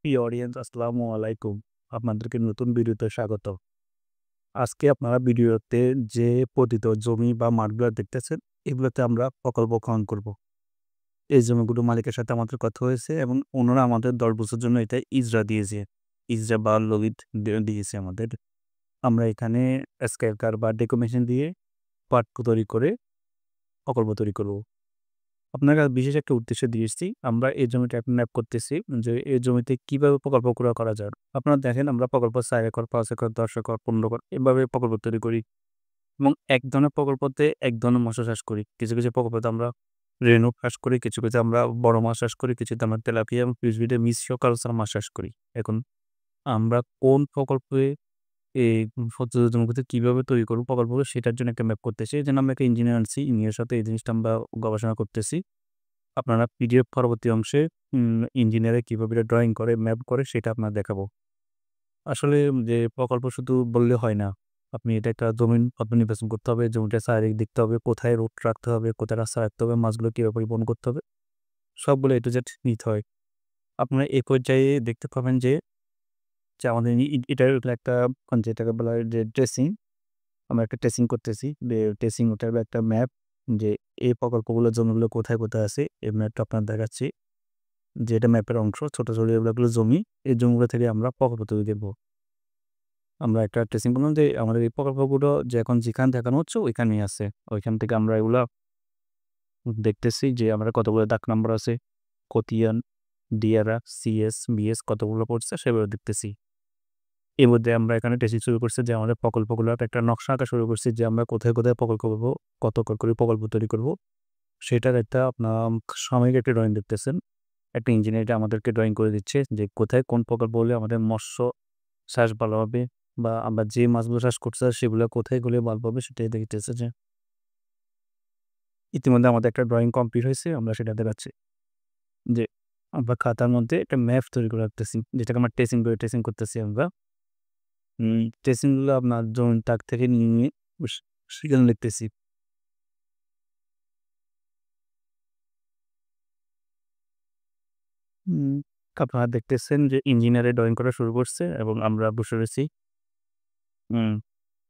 প্রিয় অডিয়েন্স আসসালামু আলাইকুম। আপনাদেরকে নতুন ভিডিওতে স্বাগত। আজকে আপনারা ভিডিওতে যে পতিত জমি বা মাঠগুলা দেখতেছেন, এগুলোতে আমরা প্রকল্প খনন করব। এই জমিগুলো মালিকের সাথে আমাদের কথা হয়েছে এবং ওনারা আমাদের ১০ বছরের জন্য এটা ইজরা দিয়েছে। ইজরা বা ললিত দিয়েছে আমাদের। আমরা এখানে স্কেয়ার বা ডেকো মেশিন দিয়ে পার্ট তৈরি করে প্রকল্প তৈরি করব। আপনাকে বিশেষ একটা উদ্দেশ্য দিয়ে এসেছি। আমরা এই জমিটা এখন ম্যাপ করতেছি যে এই জমিতে কিভাবে প্রকল্পগুলো করা যায়। আপনারা দেখেন আমরা প্রকল্প ৪ একর, ৫ একর, ১০ একর, ১৫ একর এভাবে প্রকল্প তৈরি করি এবং এক ধরনের প্রকল্পতে এক ধরনের মৎস্য চাষ করি। কিছু প্রকল্পতে আমরা রেনু চাষ করি, কিছু আমরা বড় মাছ চাষ করি, কিছুতে আমরা তেলাপিয়া এবং ফিশবিটে মিশ্র কালচার মাছ চাষ করি। এখন আমরা কোন প্রকল্পে এই জমিগুলো কিভাবে তৈরি করব প্রকল্পগুলো সেটার জন্য একটা ম্যাপ করতেছি। এজন্য আমরা একটা ইঞ্জিনিয়ার আনছি। ইঞ্জিনিয়ারের সাথে এই জিনিসটা আমরা গবেষণা করতেছি। আপনারা পিডিএফ পরবর্তী অংশে ইঞ্জিনিয়ারে কিভাবে এটা ড্রইং করে, ম্যাপ করে সেটা আপনার দেখাবো। আসলে যে প্রকল্প শুধু বললে হয় না। আপনি এটা একটা জমিন আপনার নির্বাচন করতে হবে, জমিটা চারিদিক দেখতে হবে, কোথায় রোড রাখতে হবে, কোথায় রাস্তা রাখতে হবে, মাছগুলো কিভাবে পরিবহন করতে হবে, সবগুলো A to Z নিতে হয়। আপনারা এই পর্যায়ে দেখতে পাবেন যে আমাদের এটার একটা যেটাকে বলা হয় যে ট্রেসিং, আমরা একটা ট্রেসিং করতেছি। ট্রেসিং ওটার একটা ম্যাপ যে এই প্রকল্পগুলো জমিগুলো কোথায় আছে এই ম্যাপটা আপনার দেখাচ্ছি। যে এটা ম্যাপের অংশ, ছোট এগুলো জমি। এই জমিগুলো থেকে আমরা প্রকল্প তৈরি করব। আমরা একটা ট্রেসিং করলাম যে আমাদের এই প্রকল্পগুলো যে এখন যেখানে দেখানো হচ্ছে ওইখানেই আছে। ওইখান থেকে আমরা এগুলা দেখতেছি যে আমরা কতগুলো দাগ নাম্বার আছে, খতিয়ান, ডিআরআ, সিএস, বিএস কতগুলো পড়ছে সেগুলো দেখতেছি। এর মধ্যে আমরা এখানে ট্রেসিং শুরু করছি যে আমাদের প্রকল্পগুলোর একটা নকশা আঁকা শুরু করছি যে আমরা কোথায় প্রকল্প করব, কত একর করে প্রকল্প তৈরি করব। সেটার একটা আপনার সাময়িক একটা ড্রয়িং দেখতেছেন। একটা ইঞ্জিনিয়ার আমাদেরকে ড্রয়িং করে দিচ্ছে যে কোথায় কোন প্রকল্প হলে আমাদের মৎস্য চাষ ভালো হবে বা আমরা যে মাছগুলো চাষ করতে চাই সেগুলো কোথায় গেলে ভালো হবে সেটাই দেখতেছে যে ইতিমধ্যে আমাদের একটা ড্রয়িং কমপ্লিট হয়েছে। আমরা সেটা দেখাচ্ছি যে আমরা খাতার মধ্যে একটা ম্যাপ তৈরি করে রাখতেছি যেটাকে আমরা ট্রেসিং করতেছি আমরা। ট্রেসিংগুলো আপনার জমির দাগ থেকে নিয়ে সেখানে লিখতেছি। উম আপনারা দেখতেছেন যে ইঞ্জিনিয়ারে ড্রয়িং করা শুরু করছে এবং আমরা বসে রয়েছি। হুম।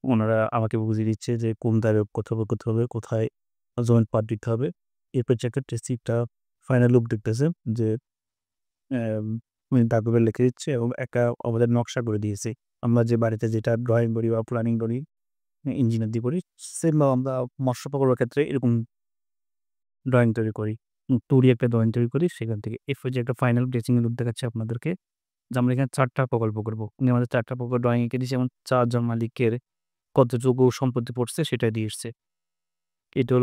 ওনারা আমাকে বুঝিয়ে দিচ্ছে যে কোন দাগে করতে হবে, কোথায় জয়েন্ট পার্ট দিতে হবে। এরপর যে একটা ট্রেসিংটা ফাইনাল লুক দেখতেছে যে উনি দাগগুলো লিখে দিচ্ছে এবং একটা আমাদের নকশা করে দিয়েছে। আমরা যে বাড়িতে যেটা ড্রয়িং করি বা প্ল্যানিং করি, ইঞ্জিনিয়ার দিয়ে করি, সেম আমরা মৎস্য প্রকল্পের ক্ষেত্রে এরকম ড্রয়িং তৈরি করি। 2D একটা ড্রয়িং তৈরি করি সেখান থেকে। এরপর যে একটা ফাইনাল ট্রেসিং এর লুক দেখাচ্ছি আপনাদেরকে যে আমরা এখানে ৪ টা প্রকল্প করব। উনি আমাদের ৪ টা প্রকল্প ড্রয়িং এঁকে দিয়েছে এবং ৪ জন মালিকের কতটুকু সম্পত্তি পড়ছে সেটা দিয়ে এসছে। এটা হলো